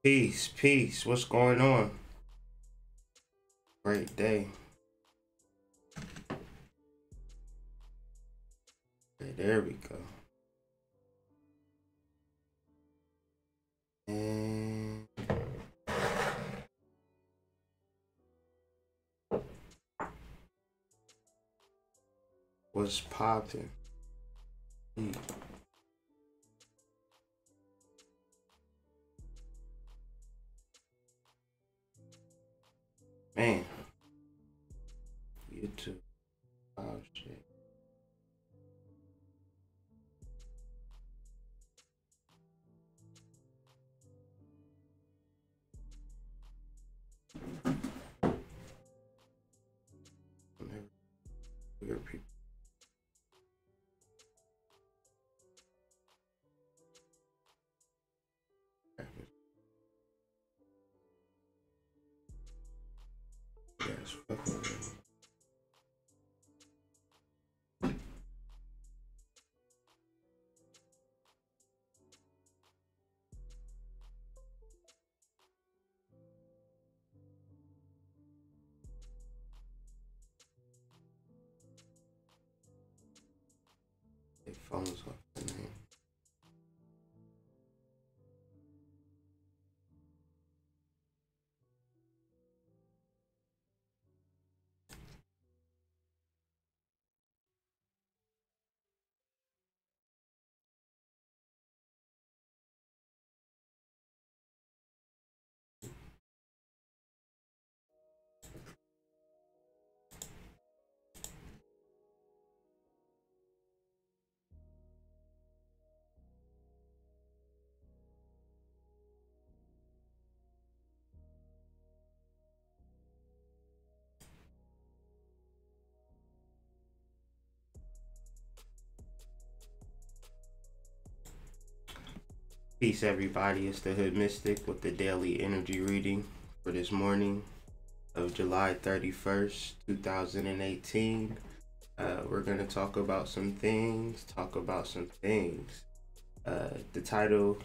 Peace, peace. What's going on? Great day. Okay, there we go. And what's popping? Man, YouTube. Oh shit. Weird people. Yes, fucking weird. Their phones off the name. Peace, everybody. It's the Hoodmystic with the daily energy reading for this morning of July 31st, 2018. We're going to talk about some things. The title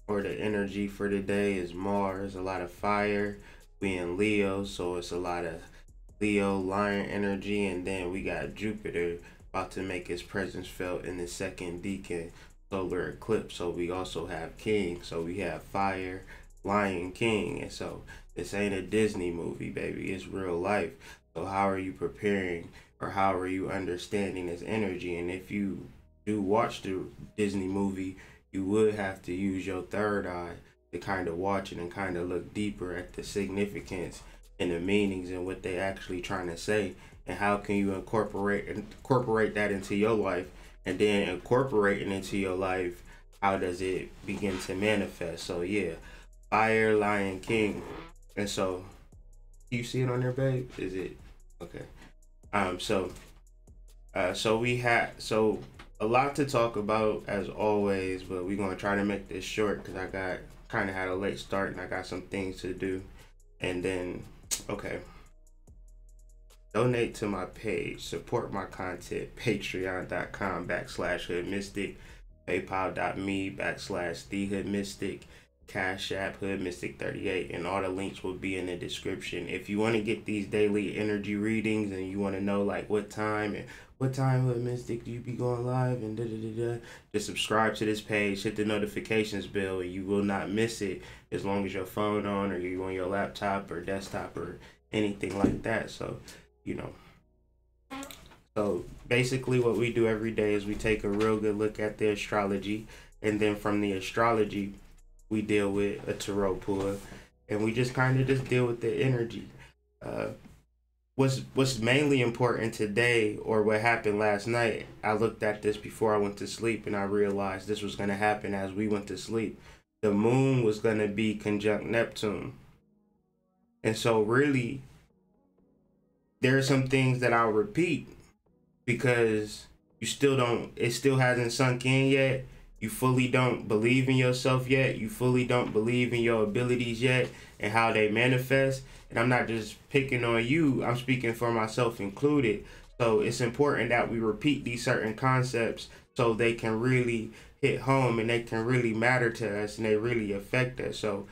or the energy for today is Mars, a lot of fire. We in Leo, so it's a lot of Leo, lion energy. And then we got Jupiter about to make his presence felt in the second decan solar eclipse. So we also have King. So we have fire, lion, king. And so this ain't a Disney movie, baby. It's real life. So how are you preparing, or how are you understanding this energy? And if you do watch the Disney movie, you would have to use your third eye to kind of watch it and kind of look deeper at the significance and the meanings and what they actually trying to say, and how can you incorporate that into your life, and then incorporating into your life, how does it begin to manifest? So yeah, fire, lion, king. And so you see it on there, babe? Is it okay? So we had a lot to talk about as always, but we're gonna try to make this short because I got kind of had a late start and I got some things to do. And then okay, donate to my page, support my content, patreon.com/hoodmystic, paypal.me/TheHoodMystic, Cash App Hoodmystic38, and all the links will be in the description. If you want to get these daily energy readings and you want to know like what time Hoodmystic do you be going live and just subscribe to this page, hit the notifications bell, and you will not miss it as long as your phone on, or you on your laptop or desktop or anything like that. So you know, so basically what we do every day is we take a real good look at the astrology, and then from the astrology we deal with a tarot pull, and we just kind of just deal with the energy. What's mainly important today, or what happened last night, I looked at this before I went to sleep and I realized this was going to happen as we went to sleep. The moon was going to be conjunct Neptune, and so really there are some things that I'll repeat because it still hasn't sunk in yet. You fully don't believe in yourself yet. You fully don't believe in your abilities yet and how they manifest. And I'm not just picking on you, I'm speaking for myself included. So it's important that we repeat these certain concepts so they can really hit home and they can really matter to us and they really affect us. So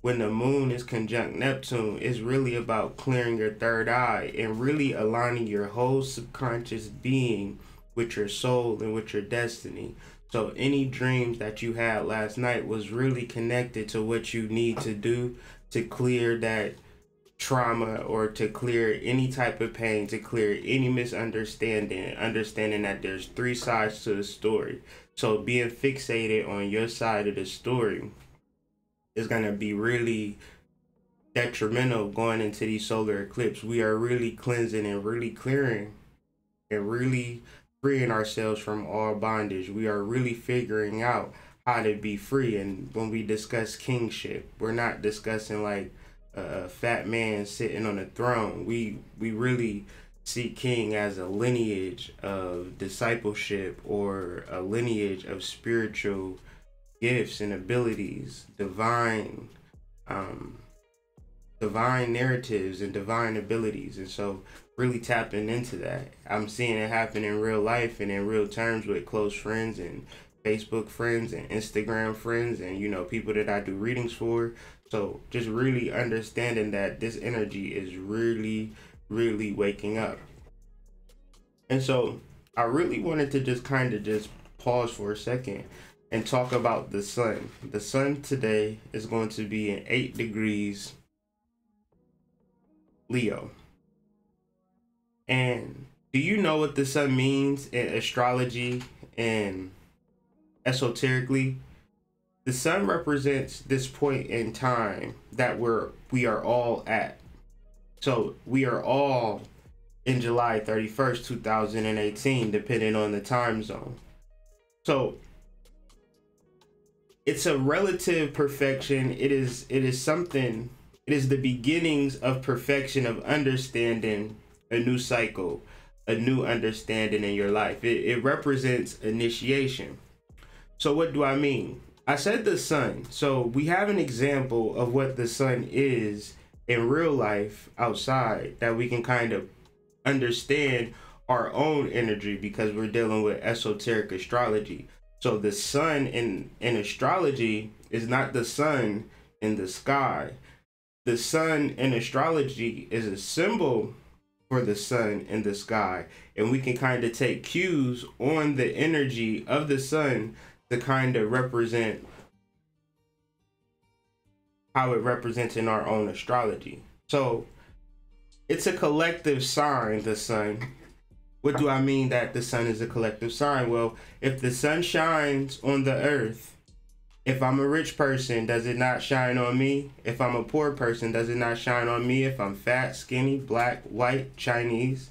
when the moon is conjunct Neptune, it's really about clearing your third eye and really aligning your whole subconscious being with your soul and with your destiny. So any dreams that you had last night was really connected to what you need to do to clear that trauma, or to clear any type of pain, to clear any misunderstanding, understanding that there's three sides to the story. So being fixated on your side of the story is going to be really detrimental going into these solar eclipse. We are really cleansing and really clearing and really freeing ourselves from all bondage. We are really figuring out how to be free. And when we discuss kingship, we're not discussing like a fat man sitting on a throne. We really see king as a lineage of discipleship, or a lineage of spiritual gifts and abilities, divine narratives and divine abilities. And so really tapping into that, I'm seeing it happen in real life and in real terms with close friends and Facebook friends and Instagram friends, and people that I do readings for. So just really understanding that this energy is really waking up. And so I really wanted to just kind of just pause for a second and talk about the sun. The sun today is going to be in 8 degrees Leo. And do you know what the sun means in astrology and esoterically? The sun represents this point in time that we are all at. So we are all in July 31st, 2018, depending on the time zone. So it's a relative perfection. It is something, it is the beginnings of perfection, of understanding a new cycle, a new understanding in your life. It represents initiation. So what do I mean? I said the sun. So we have an example of what the sun is in real life outside, that we can kind of understand our own energy, because we're dealing with esoteric astrology. So the sun in astrology is not the sun in the sky. The sun in astrology is a symbol for the sun in the sky. And we can kind of take cues on the energy of the sun to kind of represent how it represents in our own astrology. So it's a collective sign, the sun. What do I mean that the sun is a collective sign? Well, if the sun shines on the earth, if I'm a rich person, does it not shine on me? If I'm a poor person, does it not shine on me? If I'm fat, skinny, black, white, Chinese,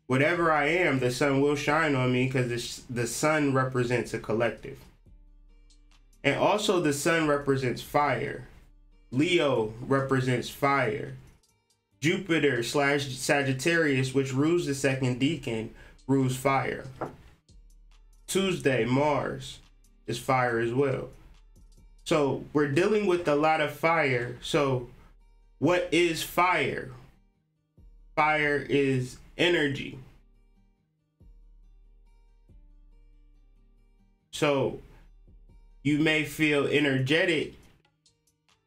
whatever I am, the sun will shine on me, because the sun represents a collective. And also the sun represents fire. Leo represents fire. Jupiter / Sagittarius, which rules the second decan, rules fire. Tuesday, Mars is fire as well. So we're dealing with a lot of fire. So what is fire? Fire is energy. So you may feel energetic,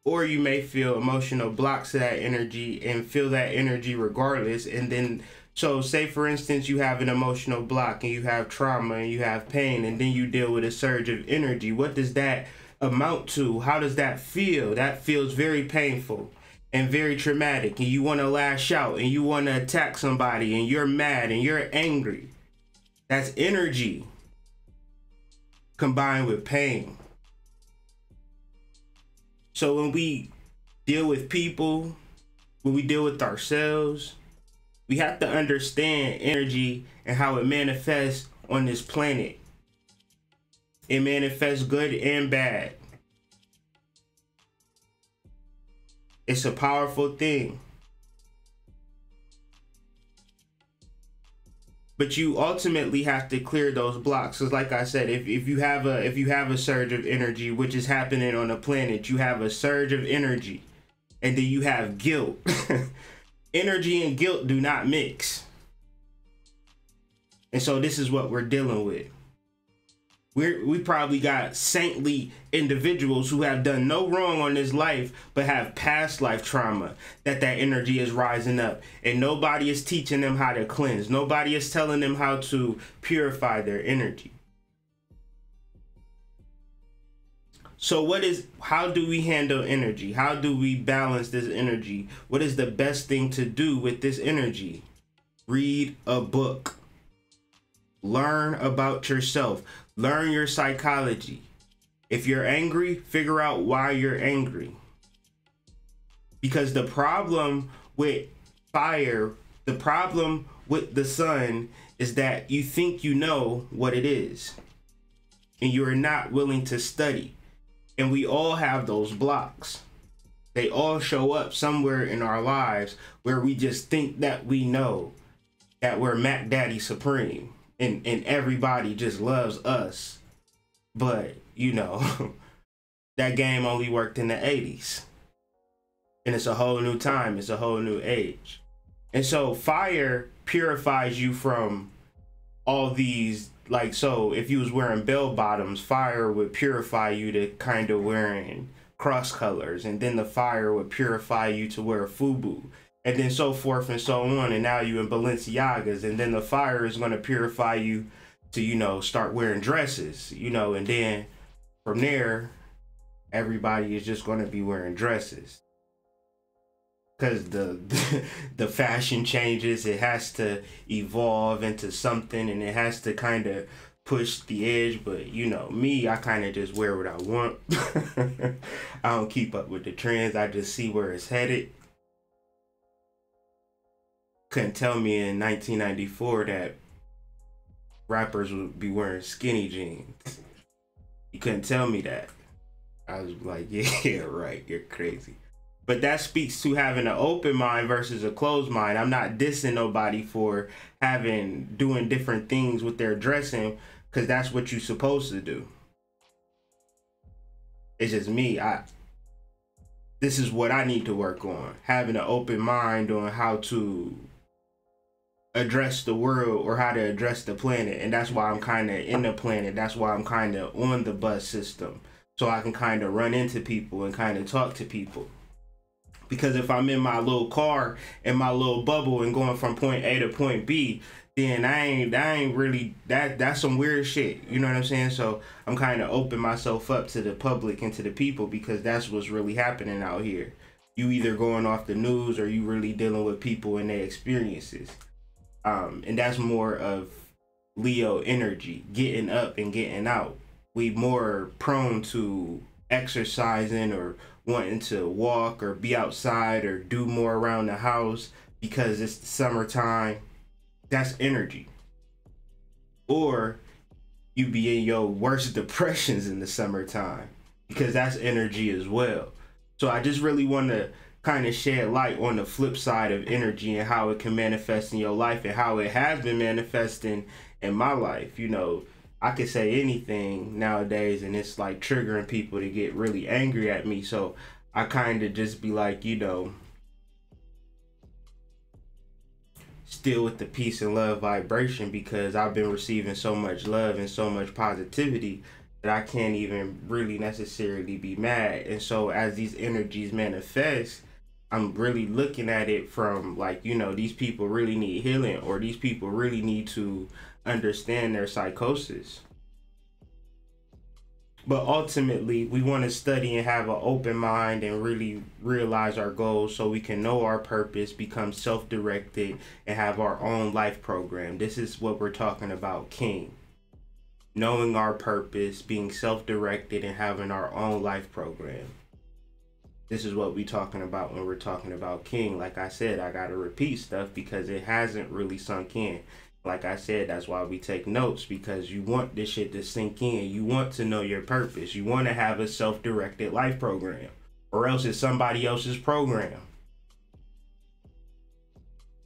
or you may feel emotional blocks to that energy and feel that energy regardless. And then, so say for instance, you have an emotional block and you have trauma and you have pain, and then you deal with a surge of energy. What does that amount to? How does that feel? That feels very painful and very traumatic, and you want to lash out and you want to attack somebody and you're mad and you're angry. That's energy combined with pain. So when we deal with people, when we deal with ourselves, we have to understand energy and how it manifests on this planet. It manifests good and bad. It's a powerful thing. But you ultimately have to clear those blocks. Because like I said, if you have a surge of energy, which is happening on the planet, you have a surge of energy, and then you have guilt. Energy and guilt do not mix. And so this is what we're dealing with. We probably got saintly individuals who have done no wrong on this life, but have past life trauma that energy is rising up. And nobody is teaching them how to cleanse. Nobody is telling them how to purify their energy. So how do we handle energy? How do we balance this energy? What is the best thing to do with this energy? Read a book. Learn about yourself. Learn your psychology. If you're angry, figure out why you're angry. Because the problem with fire, the problem with the sun is that you think you know what it is, and you are not willing to study. And we all have those blocks. They all show up somewhere in our lives where we just think that we know that we're Mac Daddy Supreme. And everybody just loves us. But, you know, that game only worked in the 80s. And it's a whole new time. It's a whole new age. And so fire purifies you from all these, like, so if you was wearing bell bottoms, fire would purify you to kind of wearing cross colors. And then the fire would purify you to wear FUBU. And then so forth and so on. And now you in Balenciagas. And then the fire is going to purify you to, you know, start wearing dresses, you know. And then from there, everybody is just going to be wearing dresses. Because the fashion changes. It has to evolve into something. And it has to kind of push the edge. But, you know, me, I kind of just wear what I want. I don't keep up with the trends. I just see where it's headed. Couldn't tell me in 1994 that rappers would be wearing skinny jeans. You couldn't tell me that. I was like, yeah, right, you're crazy. But that speaks to having an open mind versus a closed mind. I'm not dissing nobody for doing different things with their dressing, because that's what you're supposed to do. It's just me. This is what I need to work on. Having an open mind on how to address the world or how to address the planet. And that's why I'm kind of in the planet. That's why I'm kind of on the bus system, so I can kind of run into people and kind of talk to people. Because if I'm in my little car in my little bubble and going from point A to point B, then I ain't really, that's some weird shit. You know what I'm saying? So I'm kind of open myself up to the public and to the people, because that's what's really happening out here. You either going off the news or you really dealing with people and their experiences. And that's more of Leo energy, getting up and getting out. We more prone to exercising or wanting to walk or be outside or do more around the house because it's the summertime. That's energy. Or you be in your worst depressions in the summertime, because that's energy as well. So I just really want to kind of shed light on the flip side of energy and how it can manifest in your life and how it has been manifesting in my life. You know, I could say anything nowadays and it's like triggering people to get really angry at me. So I kind of just be like, you know, still with the peace and love vibration, because I've been receiving so much love and so much positivity that I can't even really necessarily be mad. And so as these energies manifest, I'm really looking at it from like, you know, these people really need healing, or these people really need to understand their psychosis. But ultimately, we want to study and have an open mind and really realize our goals so we can know our purpose, become self-directed, and have our own life program. This is what we're talking about, King. Knowing our purpose, being self-directed, and having our own life program. This is what we're talking about when we're talking about King. Like I said, I got to repeat stuff because it hasn't really sunk in. Like I said, that's why we take notes, because you want this shit to sink in. You want to know your purpose. You want to have a self-directed life program, or else it's somebody else's program.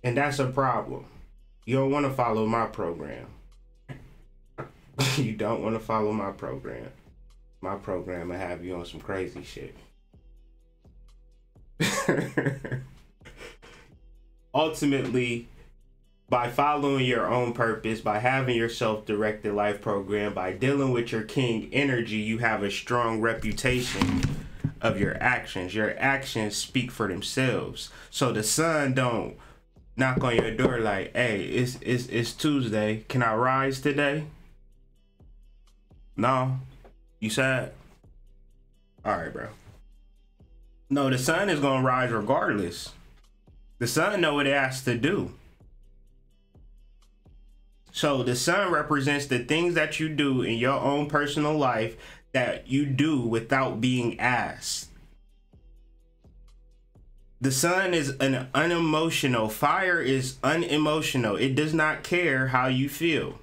And that's a problem. You don't want to follow my program. You don't want to follow my program. My program will have you on some crazy shit. Ultimately, by following your own purpose, by having your self-directed life program, by dealing with your king energy, you have a strong reputation of your actions. Your actions speak for themselves. So the sun don't knock on your door like, hey, it's Tuesday. Can I rise today? No. You sad? All right, bro. No, the sun is gonna rise regardless. The sun know what it has to do. So the sun represents the things that you do in your own personal life that you do without being asked. The sun is an unemotional. Fire is unemotional. It does not care how you feel.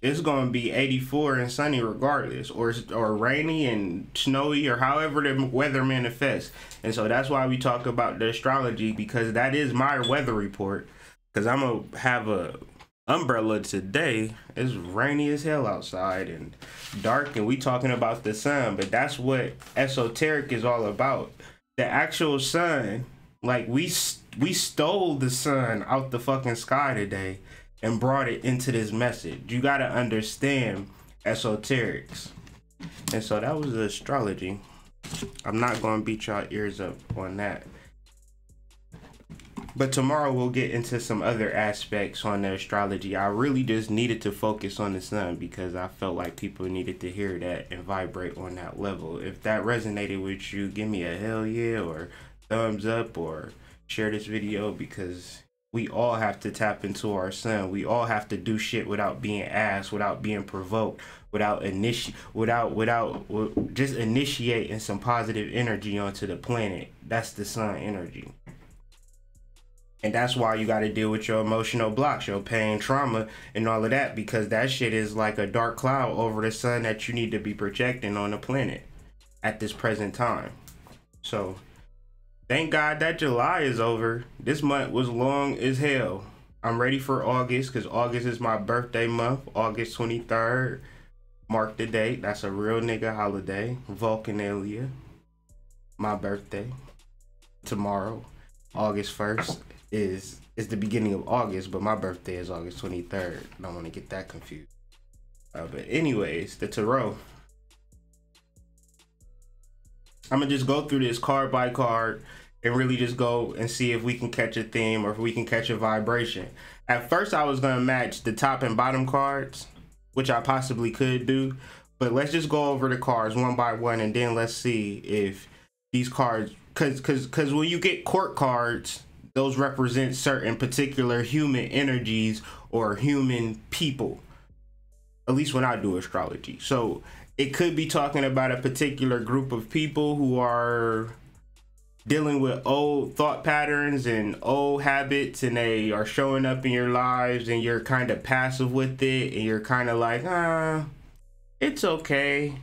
It's going to be 84 and sunny regardless, or rainy and snowy, or however the weather manifests. And so that's why we talk about the astrology, because that is my weather report. Because I'm going to have a umbrella today. It's rainy as hell outside and dark, and we talking about the sun. But that's what esoteric is all about. The actual sun, like we stole the sun out the fucking sky today and brought it into this message. You got to understand esoterics. And so that was the astrology. I'm not going to beat y'all ears up on that. But tomorrow we'll get into some other aspects on the astrology. I really just needed to focus on the sun because I felt like people needed to hear that and vibrate on that level. If that resonated with you, give me a hell yeah or thumbs up or share this video, because we all have to tap into our sun. We all have to do shit without being asked, without being provoked, without just initiating some positive energy onto the planet. That's the sun energy. And that's why you got to deal with your emotional blocks, your pain, trauma, and all of that, because that shit is like a dark cloud over the sun that you need to be projecting on the planet at this present time. So thank God that July is over. This month was long as hell. I'm ready for August, because August is my birthday month. August 23rd. Mark the date. That's a real nigga holiday. Vulcanalia. My birthday. Tomorrow. August 1st is the beginning of August, but my birthday is August 23rd. I don't want to get that confused. But anyways, the tarot. I'm going to just go through this card by card and really just go and see if we can catch a theme or if we can catch a vibration. At first, I was going to match the top and bottom cards, which I possibly could do. But let's just go over the cards one by one, and then let's see if these cards, because when you get court cards, those represent certain particular human energies or human people, at least when I do astrology. So it could be talking about a particular group of people who are dealing with old thought patterns and old habits, and they are showing up in your lives, and you're kind of passive with it, and you're kind of like, it's okay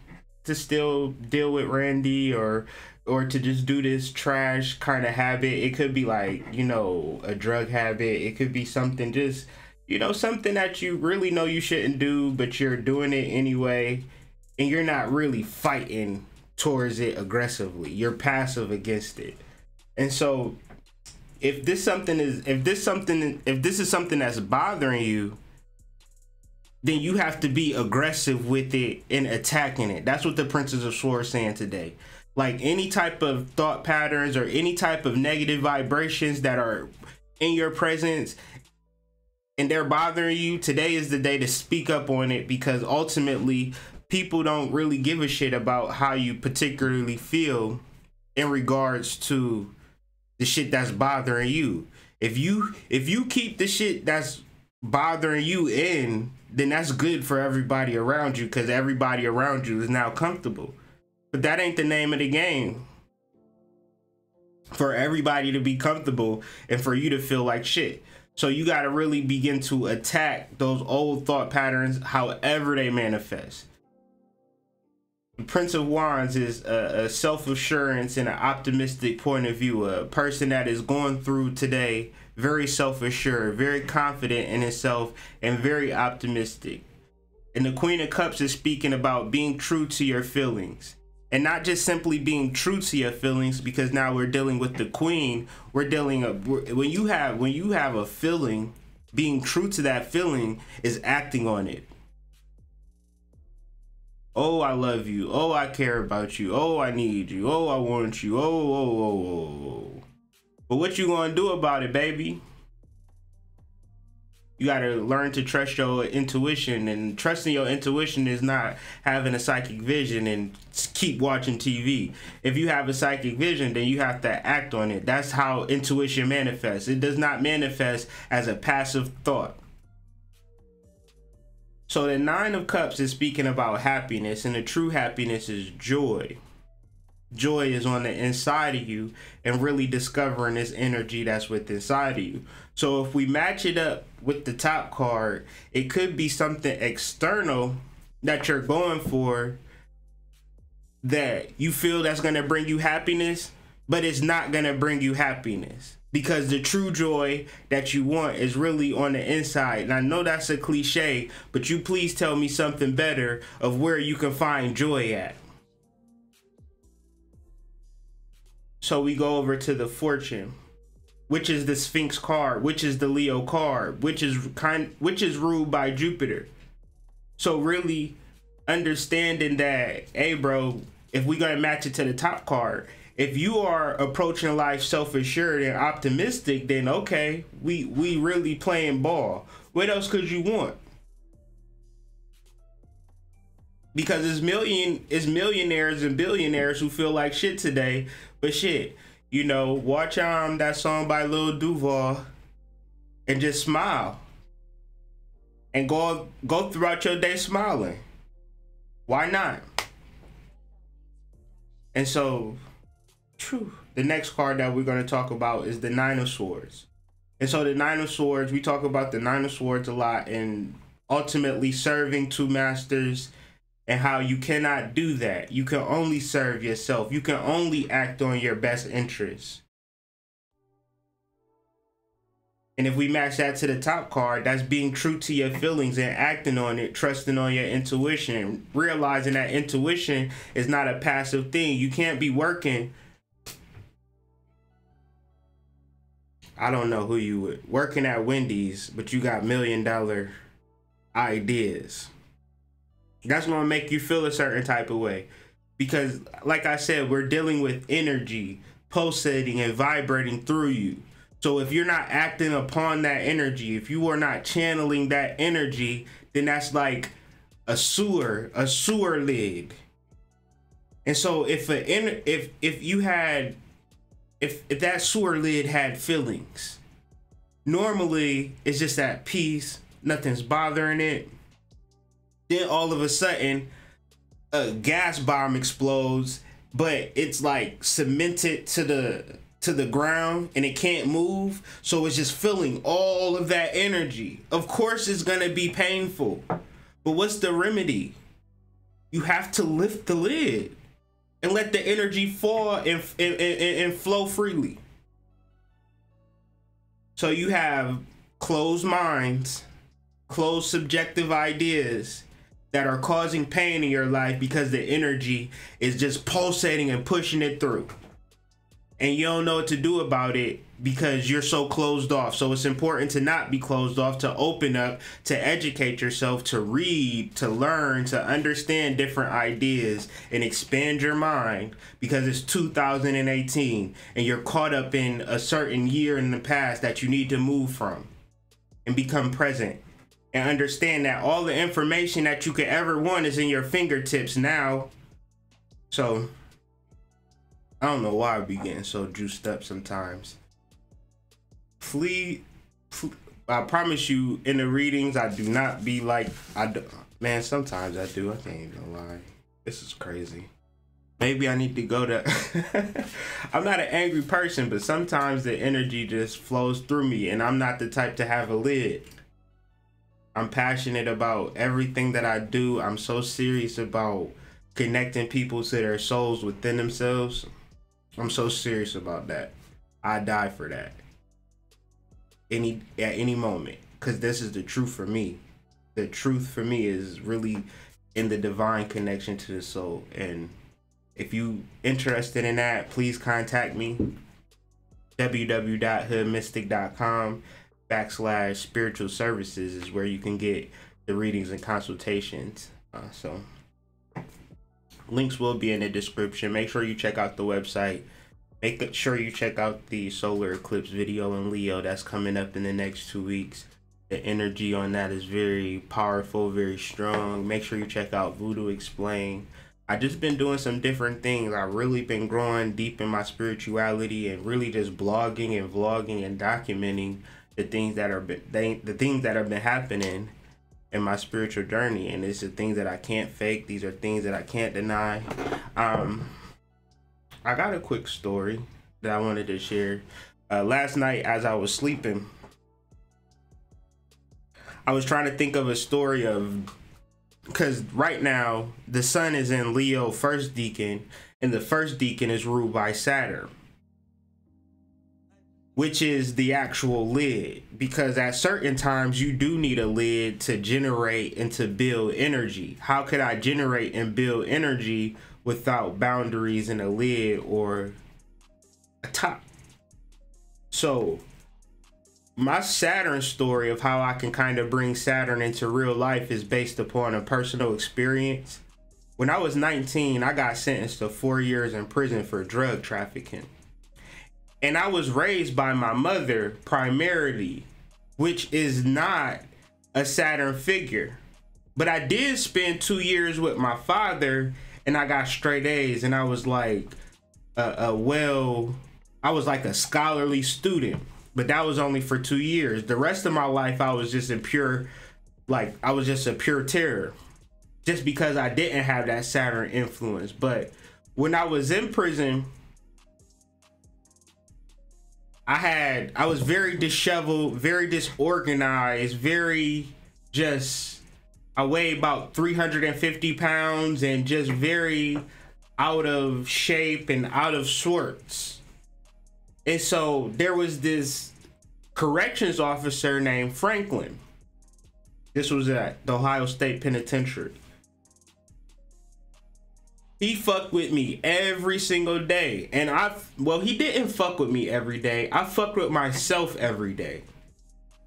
to still deal with Randy, or to just do this trash kind of habit. It could be like, you know, a drug habit. It could be something just, you know, something that you really know you shouldn't do, but you're doing it anyway, and you're not really fighting towards it aggressively. You're passive against it. And so if this is something that's bothering you, then you have to be aggressive with it and attacking it. That's what the Princess of Swords is saying today. Like any type of thought patterns or any type of negative vibrations that are in your presence and they're bothering you, today is the day to speak up on it, because ultimately people don't really give a shit about how you particularly feel in regards to the shit that's bothering you. If you keep the shit that's bothering you in, then that's good for everybody around you, because everybody around you is now comfortable. But that ain't the name of the game. For everybody to be comfortable and for you to feel like shit. So you got to really begin to attack those old thought patterns however they manifest. The Prince of Wands is a self-assurance and an optimistic point of view. A person that is going through today very self-assured, very confident in himself, and very optimistic. And the Queen of Cups is speaking about being true to your feelings. And not just simply being true to your feelings, because now we're dealing with the queen. When you have a feeling, being true to that feeling is acting on it. Oh, I love you. Oh, I care about you. Oh, I need you. Oh, I want you. Oh. But what you gonna do about it, baby? You gotta learn to trust your intuition, and trusting your intuition is not having a psychic vision and keep watching TV. If you have a psychic vision, then you have to act on it. That's how intuition manifests. It does not manifest as a passive thought. So the Nine of Cups is speaking about happiness, and the true happiness is joy. Joy is on the inside of you, and really discovering this energy that's within inside of you. So if we match it up with the top card, it could be something external that you're going for that you feel that's going to bring you happiness, but it's not going to bring you happiness, because the true joy that you want is really on the inside. And I know that's a cliche, but you please tell me something better of where you can find joy at. So we go over to the Fortune, which is the Sphinx card, which is the Leo card, which is ruled by Jupiter. So really understanding that, hey bro, if we're gonna match it to the top card, if you are approaching life self-assured and optimistic, then okay, we really playing ball. What else could you want? Because it's millionaires and billionaires who feel like shit today, but shit, you know, watch that song by Lil Duval and just smile. And go throughout your day smiling. Why not? And so, the next card that we're going to talk about is the Nine of Swords. And so the Nine of Swords, we talk about the Nine of Swords a lot, and ultimately serving two masters, and how you cannot do that. You can only serve yourself. You can only act on your best interests. And if we match that to the top card, that's being true to your feelings and acting on it, trusting on your intuition, realizing that intuition is not a passive thing. You can't be working. I don't know who you would working at Wendy's, but you got $1 million ideas. That's going to make you feel a certain type of way, because like I said, we're dealing with energy pulsating and vibrating through you. So if you're not acting upon that energy, if you are not channeling that energy, then that's like a sewer lid. And so if that sewer lid had feelings, normally it's just at peace, nothing's bothering it. Then all of a sudden, a gas bomb explodes, but it's like cemented to the ground and it can't move. So it's just feeling all of that energy. Of course, it's gonna be painful, but what's the remedy? You have to lift the lid and let the energy fall and flow freely. So you have closed minds, closed subjective ideas that are causing pain in your life because the energy is just pulsating and pushing it through. And you don't know what to do about it because you're so closed off. So it's important to not be closed off, to open up, to educate yourself, to read, to learn, to understand different ideas and expand your mind, because it's 2018 and you're caught up in a certain year in the past that you need to move from and become present. And understand that all the information that you could ever want is in your fingertips now. So, I don't know why I be getting so juiced up sometimes. I promise you, in the readings, I do not be like, man, sometimes I do. I can't even lie. This is crazy. Maybe I need to go to, I'm not an angry person, but sometimes the energy just flows through me, and I'm not the type to have a lid. I'm passionate about everything that I do. I'm so serious about connecting people to their souls within themselves. I'm so serious about that. I die for that. At any moment, because this is the truth for me. The truth for me is really in the divine connection to the soul, and If you interested in that, please contact me. www.hoodmystic.com/spiritual services is where you can get the readings and consultations. So links will be in the description. Make sure you check out the website. Make sure you check out the solar eclipse video in Leo that's coming up in the next 2 weeks. The energy on that is very powerful, very strong. Make sure you check out Voodoo Explain. I just been doing some different things. I've really been growing deep in my spirituality and really just blogging and vlogging and documenting the things that have been happening in my spiritual journey. And it's the things that I can't fake. These are things that I can't deny. I got a quick story that I wanted to share. Last night as I was sleeping, I was trying to think of a story of, because right now the sun is in Leo first decan, and the first decan is ruled by Saturn, which is the actual lid, because at certain times you do need a lid to generate and to build energy. How could I generate and build energy without boundaries and a lid or a top? So my Saturn story of how I can kind of bring Saturn into real life is based upon a personal experience. When I was 19, I got sentenced to 4 years in prison for drug trafficking. And I was raised by my mother primarily, which is not a Saturn figure. But I did spend 2 years with my father, and I got straight A's, and I was like I was like a scholarly student. But that was only for 2 years. The rest of my life, I was just a pure terror, just because I didn't have that Saturn influence. But when I was in prison, I was very disheveled, very disorganized, I weighed about 350 pounds and just very out of shape and out of sorts. And so there was this corrections officer named Franklin. This was at the Ohio State Penitentiary. He fucked with me every single day. And he didn't fuck with me every day. I fucked with myself every day.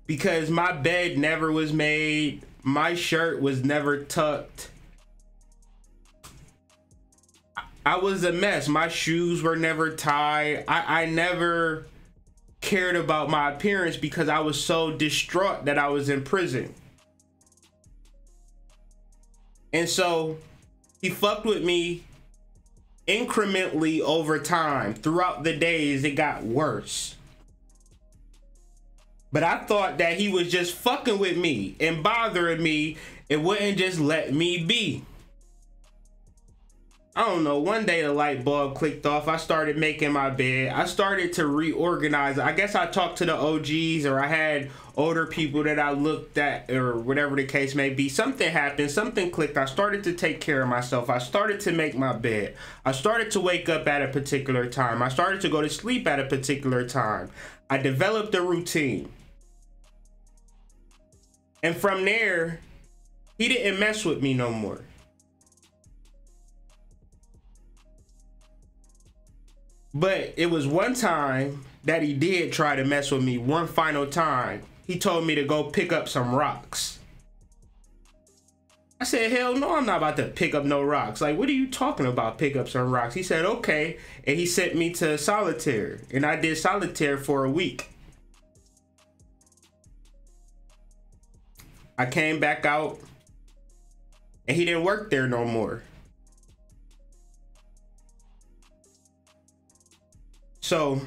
Because my bed never was made. My shirt was never tucked. I was a mess. My shoes were never tied. I never cared about my appearance because I was so distraught that I was in prison. And so he fucked with me incrementally over time. Throughout the days, it got worse. But I thought that he was just fucking with me and bothering me and wouldn't just let me be. I don't know, one day the light bulb clicked off. I started making my bed. I started to reorganize. I guess I talked to the OGs, or I had older people that I looked at, or whatever the case may be. Something happened, something clicked. I started to take care of myself. I started to make my bed. I started to wake up at a particular time. I started to go to sleep at a particular time. I developed a routine. And from there, he didn't mess with me no more. But it was one time that he did try to mess with me, one final time. He told me to go pick up some rocks. I said, hell no, I'm not about to pick up no rocks. Like, what are you talking about, pick up some rocks? He said, okay. And he sent me to solitaire. And I did solitaire for a week. I came back out and he didn't work there no more. So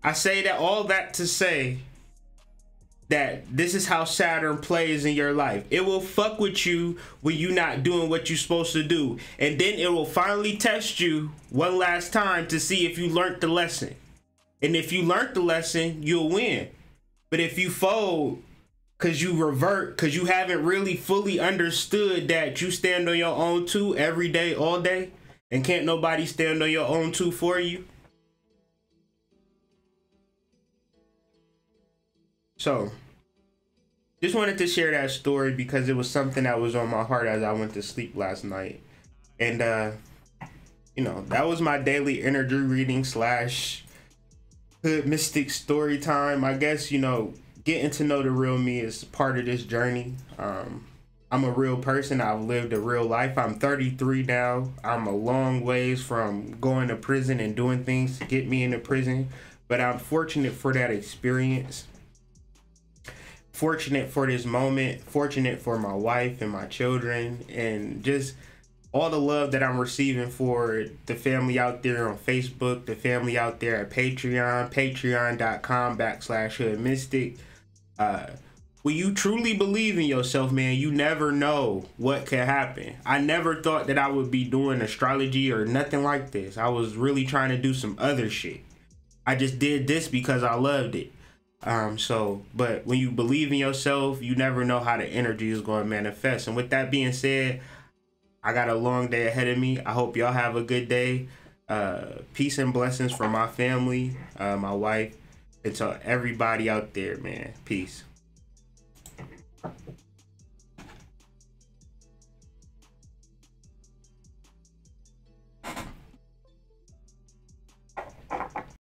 I say that all that to say that this is how Saturn plays in your life. It will fuck with you when you're not doing what you're supposed to do. And then it will finally test you one last time to see if you learned the lesson. And if you learned the lesson, you'll win. But if you fold because you revert, because you haven't really fully understood that you stand on your own two every day, all day, and can't nobody stand on your own two for you. So, just wanted to share that story because it was something that was on my heart as I went to sleep last night. And, you know, that was my daily energy reading slash Hood Mystic story time. I guess, you know, getting to know the real me is part of this journey. I'm a real person. I've lived a real life. I'm 33 now. I'm a long ways from going to prison and doing things to get me into prison, but I'm fortunate for that experience. Fortunate for this moment. Fortunate for my wife and my children, and just all the love that I'm receiving for the family out there on Facebook, the family out there at Patreon, patreon.com/Hoodmystic. When you truly believe in yourself, man, you never know what could happen. I never thought that I would be doing astrology or nothing like this. I was really trying to do some other shit. I just did this because I loved it. But when you believe in yourself, you never know how the energy is going to manifest. And with that being said, I got a long day ahead of me. I hope y'all have a good day. Peace and blessings from my family, my wife, and to everybody out there, man. Peace.